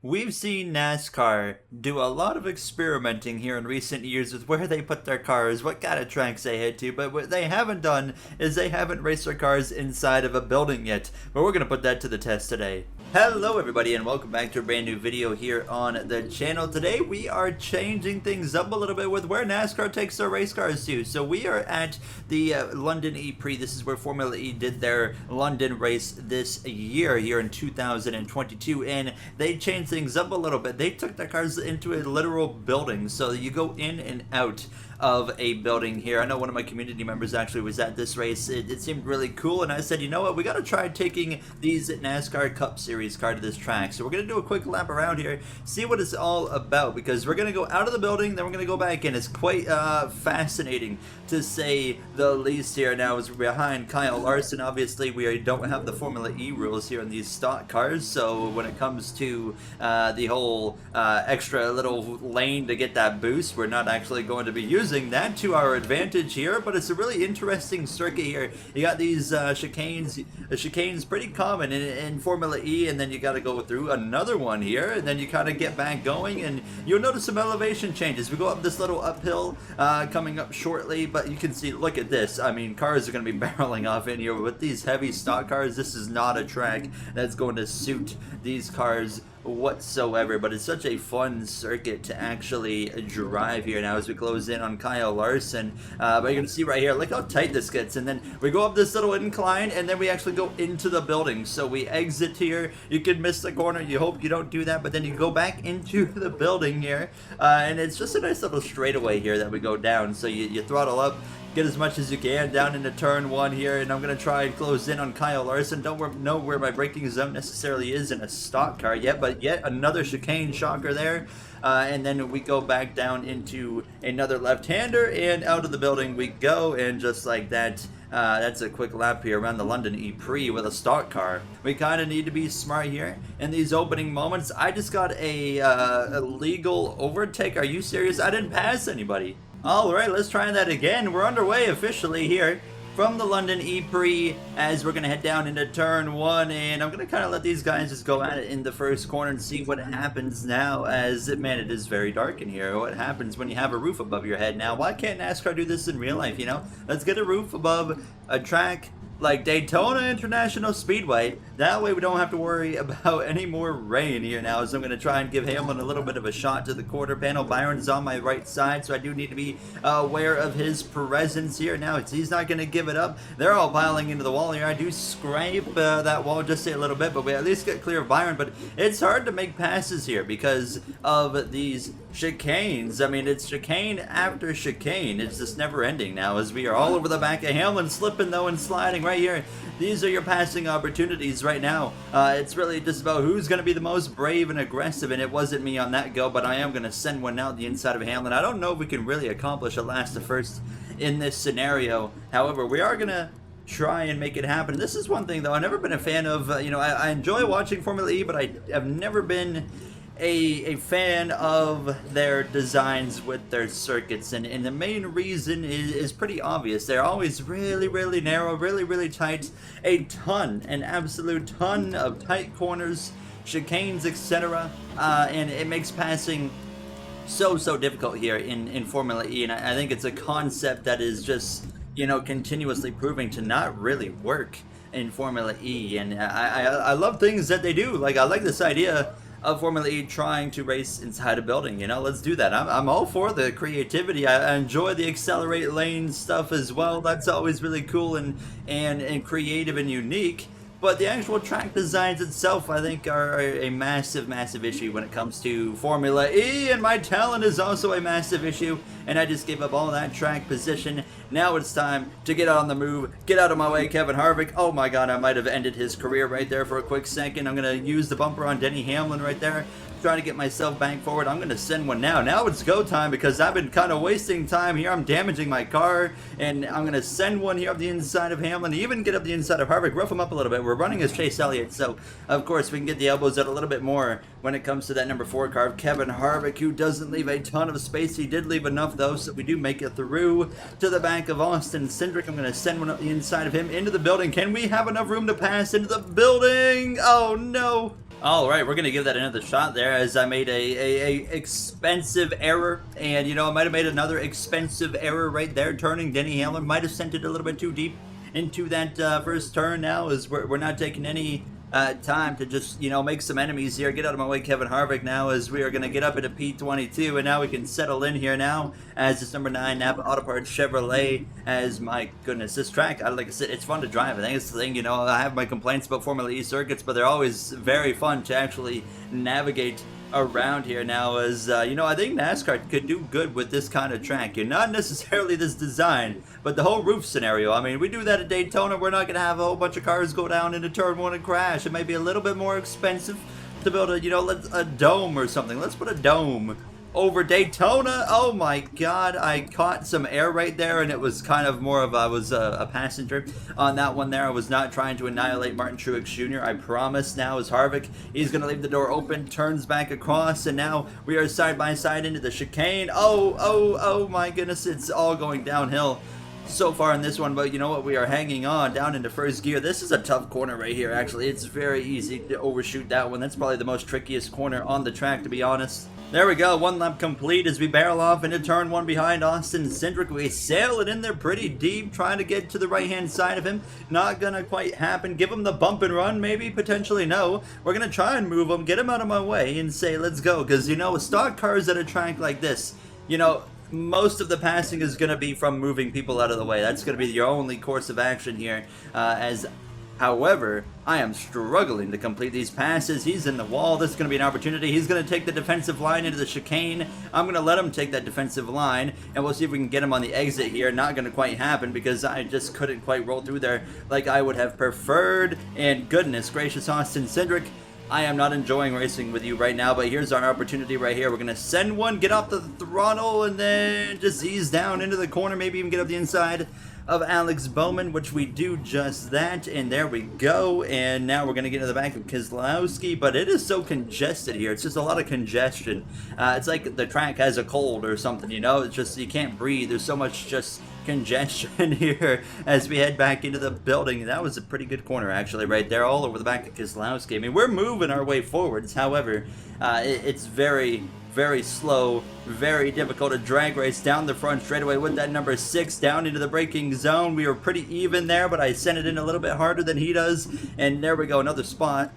We've seen NASCAR do a lot of experimenting here in recent years with where they put their cars, what kind of tracks they head to, but what they haven't done is they haven't raced their cars inside of a building yet. But we're going to put that to the test today. Hello everybody and welcome back to a brand new video here on the channel. Today we are changing things up a little bit with where NASCAR takes their race cars to. So we are at the London E-Prix. This is where Formula E did their London race this year here in 2022, and they changed things up a little bit. They took their cars into a literal building, so you go in and out of a building here. I know one of my community members actually was at this race. It seemed really cool, and I said, you know what, we got to try taking these NASCAR Cup Series car to this track. So we're going to do a quick lap around here, see what it's all about, because we're going to go out of the building, then we're going to go back in. It's quite fascinating, to say the least here. Now, as we're behind Kyle Larson, obviously we don't have the Formula E rules here in these stock cars, so when it comes to the whole extra little lane to get that boost, we're not actually going to be using that to our advantage here. But it's a really interesting circuit here. You got these chicanes. Chicane's pretty common in Formula E, and then you got to go through another one here, and then you kind of get back going, and you'll notice some elevation changes. We go up this little uphill coming up shortly, but you can see, look at this. I mean, cars are going to be barreling off in here with these heavy stock cars. This is not a track that's going to suit these cars whatsoever, but it's such a fun circuit to actually drive here now as we close in on Kyle Larson. But you're gonna see right here, look how tight this gets, and then we go up this little incline, and then we actually go into the building. So we exit here. You could miss the corner, you hope you don't do that, but then you go back into the building here, and it's just a nice little straightaway here that we go down. So you throttle up, get as much as you can down into turn one here, and I'm going to try and close in on Kyle Larson. Don't know where my braking zone necessarily is in a stock car yet, but yet another chicane shocker there. And then we go back down into another left-hander, and out of the building we go, and just like that, that's a quick lap here around the London E-Prix with a stock car. We kind of need to be smart here in these opening moments. I just got a legal overtake. Are you serious? I didn't pass anybody. Alright, let's try that again. We're underway officially here from the London E-Prix as we're going to head down into turn one, and I'm going to kind of let these guys just go at it in the first corner and see what happens now, as, man, it is very dark in here. What happens when you have a roof above your head now? Why can't NASCAR do this in real life, you know? Let's get a roof above a track like Daytona International Speedway. That way we don't have to worry about any more rain here now, as I'm going to try and give Hamlin a little bit of a shot to the quarter panel. Byron's on my right side, so I do need to be aware of his presence here. Now, he's not going to give it up. They're all piling into the wall here. I do scrape that wall just a little bit, but we at least get clear of Byron. But it's hard to make passes here because of these chicanes. I mean, it's chicane after chicane. It's just never ending now, as we are all over the back of Hamlin, slipping though and sliding right here. These are your passing opportunities right now. It's really just about who's going to be the most brave and aggressive, and it wasn't me on that go, but I am going to send one out the inside of Hamlin. I don't know if we can really accomplish a last to first in this scenario. However, we are going to try and make it happen. This is one thing though, I've never been a fan of, you know, I enjoy watching Formula E, but I have never been a fan of their designs with their circuits, and the main reason is pretty obvious. They're always really narrow, really tight, an absolute ton of tight corners, chicanes, etc., and it makes passing so difficult here in Formula E, and I think it's a concept that is just, you know, continuously proving to not really work in Formula E. And I love things that they do. Like, I like this idea of Formula E trying to race inside a building. You know, let's do that. I'm all for the creativity. I enjoy the accelerate lane stuff as well. That's always really cool and creative and unique. But the actual track designs itself, I think, are a massive issue when it comes to Formula E, and my talent is also a massive issue, and I just gave up all that track position. Now it's time to get on the move. Get out of my way, Kevin Harvick. Oh my god, I might have ended his career right there for a quick second. I'm going to use the bumper on Denny Hamlin right there, trying to get myself back forward. I'm going to send one now. Now it's go time, because I've been kind of wasting time here. I'm damaging my car, and I'm going to send one here up the inside of Hamlin, even get up the inside of Harvick, rough him up a little bit. We're running as Chase Elliott, so of course we can get the elbows out a little bit more when it comes to that number 4 car of Kevin Harvick, who doesn't leave a ton of space. He did leave enough though, so we do make it through to the back of Austin Cindric. I'm going to send one up the inside of him into the building. Can we have enough room to pass into the building? Oh no! All right, we're gonna give that another shot there, as I made a expensive error, and you know I might have made another expensive error right there. Turning Denny Hamlin might have sent it a little bit too deep into that first turn. Now, as we're not taking any time to just make some enemies here. Get out of my way, Kevin Harvick. Now, as we are gonna get up into P22, and now we can settle in here now as this number 9 Napa Auto Parts Chevrolet. As my goodness, this track, like I said, it's fun to drive. I think it's the thing. I have my complaints about Formula E circuits, but they're always very fun to actually navigate around here now. As I think NASCAR could do good with this kind of track. Not necessarily this design, but the whole roof scenario. I mean, we do that at Daytona. We're not gonna have a whole bunch of cars go down into turn 1 and crash. It might be a little bit more expensive to build a dome or something. Let's put a dome over Daytona. Oh my god, I caught some air right there, and it was kind of more of I was a passenger on that one there. I was not trying to annihilate Martin Truex Jr. I promise. Now as Harvick, he's going to leave the door open, turns back across, and now we are side by side into the chicane. Oh my goodness, it's all going downhill so far in this one, but you know what, we are hanging on down into first gear. This is a tough corner right here. Actually, it's very easy to overshoot that one. That's probably the most trickiest corner on the track, to be honest. There we go, one lap complete as we barrel off into turn 1 behind Austin Cindric. We sail it in there pretty deep, trying to get to the right-hand side of him. Not gonna quite happen. Give him the bump and run, maybe, potentially, no. We're gonna try and move him, get him out of my way, and say, let's go. Because, with stock cars at a track like this, most of the passing is going to be from moving people out of the way. That's going to be your only course of action here. However, I am struggling to complete these passes. He's in the wall. This is going to be an opportunity. He's going to take the defensive line into the chicane. I'm going to let him take that defensive line, and we'll see if we can get him on the exit here. Not going to quite happen because I just couldn't quite roll through there like I would have preferred. And goodness gracious, Austin Cindric, I am not enjoying racing with you right now, but here's our opportunity right here. We're going to send one, get off the throttle, and then just ease down into the corner, maybe even get up the inside of Alex Bowman, which we do just that, and there we go. And now we're going to get to the back of Keselowski, but it is so congested here. It's just a lot of congestion. It's like the track has a cold or something, It's just, you can't breathe. There's so much just congestion here as we head back into the building. That was a pretty good corner, actually, right there, all over the back of Keselowski. I mean, we're moving our way forwards. However, it's very slow, very difficult to drag race down the front straightaway with that number 6 down into the braking zone. We were pretty even there, but I sent it in a little bit harder than he does, and there we go, another spot.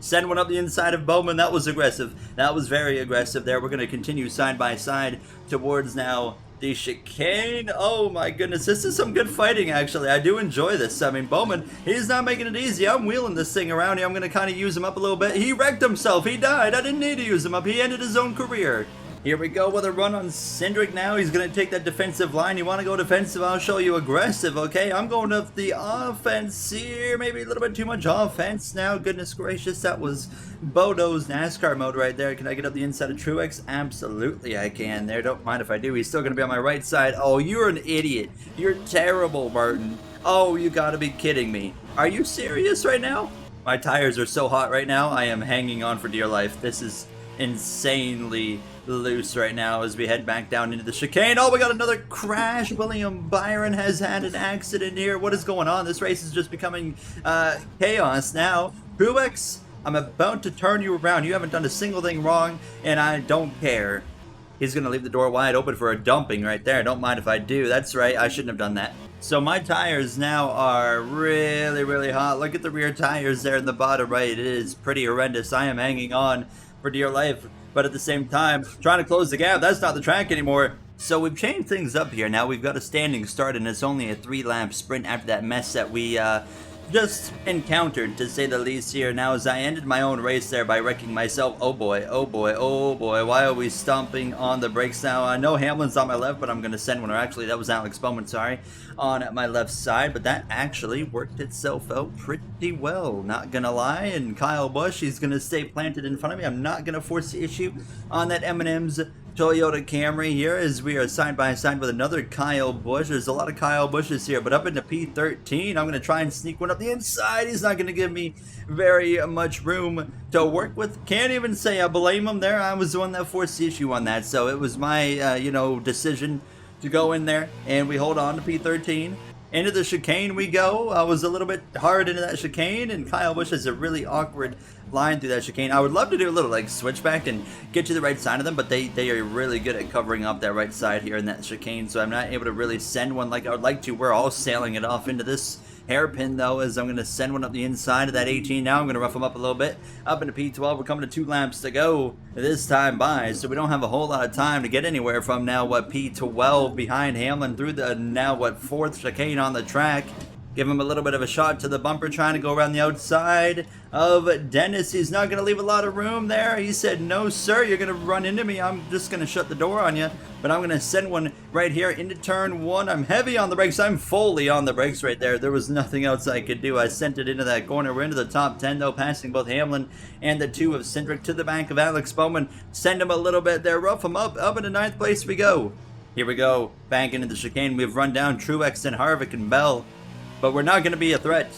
Send one up the inside of Bowman. That was aggressive. That was very aggressive there. We're going to continue side by side towards now the chicane. Oh my goodness, this is some good fighting, actually. I do enjoy this. I mean, Bowman, he's not making it easy. I'm wheeling this thing around here. I'm going to kind of use him up a little bit. He wrecked himself. He died. I didn't need to use him up. He ended his own career. Here we go with a run on Cindric now. He's going to take that defensive line. You want to go defensive? I'll show you aggressive, okay? I'm going up the offense here. Maybe a little bit too much offense now. Goodness gracious, that was Bodo's NASCAR mode right there. Can I get up the inside of Truex? Absolutely I can there. Don't mind if I do. He's still going to be on my right side. Oh, you're an idiot. You're terrible, Martin. Oh, you got to be kidding me. Are you serious right now? My tires are so hot right now. I am hanging on for dear life. This is insanely loose right now as we head back down into the chicane. Oh, we got another crash. William Byron has had an accident here. What is going on? This race is just becoming chaos now. Truex, I'm about to turn you around. You haven't done a single thing wrong, and I don't care. He's going to leave the door wide open for a dumping right there. Don't mind if I do. That's right. I shouldn't have done that. So my tires now are really hot. Look at the rear tires there in the bottom right. It is pretty horrendous. I am hanging on for dear life, but at the same time, trying to close the gap. That's not the track anymore. So we've changed things up here. Now we've got a standing start, and it's only a 3-lap sprint after that mess that we just encountered, to say the least here. Now, as I ended my own race there by wrecking myself, oh boy, why are we stomping on the brakes now? I know Hamlin's on my left, but I'm going to send one, or actually that was Alex Bowman, sorry, on my left side, but that actually worked itself out pretty well, not going to lie. And Kyle Busch, he's going to stay planted in front of me. I'm not going to force the issue on that M&M's Toyota Camry here, as we are side by side with another Kyle Busch. There's a lot of Kyle Busches here, but up into P13, I'm going to try and sneak one up the inside. He's not going to give me very much room to work with. Can't even say I blame him there. I was the one that forced the issue on that, so it was my, decision to go in there, and we hold on to P13. Into the chicane we go. I was a little bit hard into that chicane, and Kyle Busch has a really awkward line through that chicane. I would love to do a little like switchback and get to the right side of them, but they are really good at covering up that right side here in that chicane, so I'm not able to really send one like I would like to. We're all sailing it off into this hairpin though, as I'm going to send one up the inside of that 18. Now I'm going to rough them up a little bit. Up into P12. We're coming to 2 laps to go this time by, so we don't have a whole lot of time to get anywhere from now what P12 behind Hamlin through the now what 4th chicane on the track. Give him a little bit of a shot to the bumper, trying to go around the outside of Dennis. He's not going to leave a lot of room there. He said, no, sir, you're going to run into me. I'm just going to shut the door on you. But I'm going to send one right here into turn 1. I'm heavy on the brakes. I'm fully on the brakes right there. There was nothing else I could do. I sent it into that corner. We're into the top 10, though, passing both Hamlin and the 2 of Cindric to the bank of Alex Bowman. Send him a little bit there. Rough him up. Up into 9th place we go. Here we go. Back into the chicane. We've run down Truex and Harvick and Bell. But we're not going to be a threat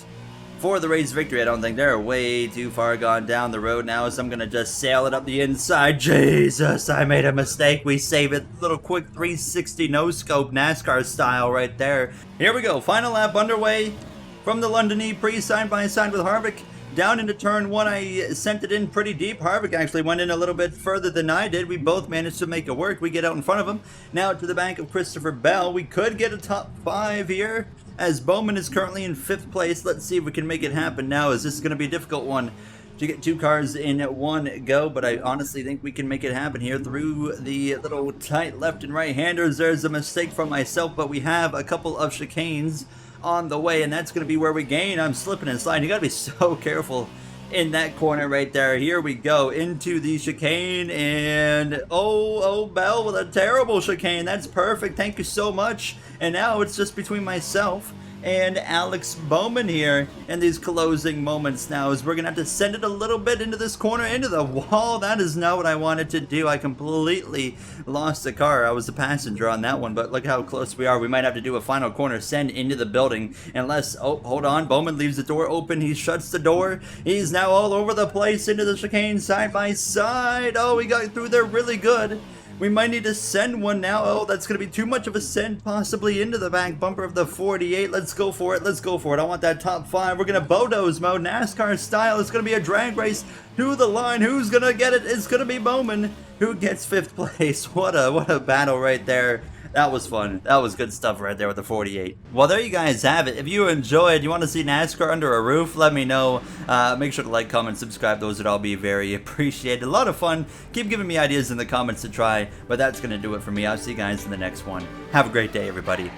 for the race victory, I don't think. They're way too far gone down the road now, so I'm going to just sail it up the inside. Jesus, I made a mistake. We save it. Little quick 360 no-scope NASCAR style right there. Here we go. Final lap underway from the London E-Prix, side-by-side with Harvick. Down into turn 1, I sent it in pretty deep. Harvick actually went in a little bit further than I did. We both managed to make it work. We get out in front of him. Now to the bank of Christopher Bell. We could get a top 5 here, as Bowman is currently in 5th place. Let's see if we can make it happen now, as this is going to be a difficult one to get 2 cars in one go, but I honestly think we can make it happen here through the little tight left and right-handers. There's a mistake from myself, but we have a couple of chicanes on the way, and that's going to be where we gain. I'm slipping and sliding. You got to be so careful in that corner right there. Here we go into the chicane, and oh, Bell with a terrible chicane. That's perfect. Thank you so much. And now it's just between myself and Alex Bowman here in these closing moments now, as we're gonna have to send it a little bit into this corner, into the wall. That is not what I wanted to do. I completely lost the car. I was the passenger on that one, but look how close we are. We might have to do a final corner send into the building, unless, oh, hold on, Bowman leaves the door open. He shuts the door. He's now all over the place into the chicane, side by side. Oh, we got through there really good. We might need to send one now. Oh, that's going to be too much of a send, possibly into the back bumper of the 48. Let's go for it. Let's go for it. I want that top 5. We're going to Bodo's mode, NASCAR style. It's going to be a drag race to the line. Who's going to get it? It's going to be Bowman, who gets 5th place. What a battle right there. That was fun. That was good stuff right there with the 48. Well, there you guys have it. If you enjoyed, you want to see NASCAR under a roof, let me know. Make sure to like, comment, subscribe. Those would all be very appreciated. A lot of fun. Keep giving me ideas in the comments to try. But that's going to do it for me. I'll see you guys in the next one. Have a great day, everybody.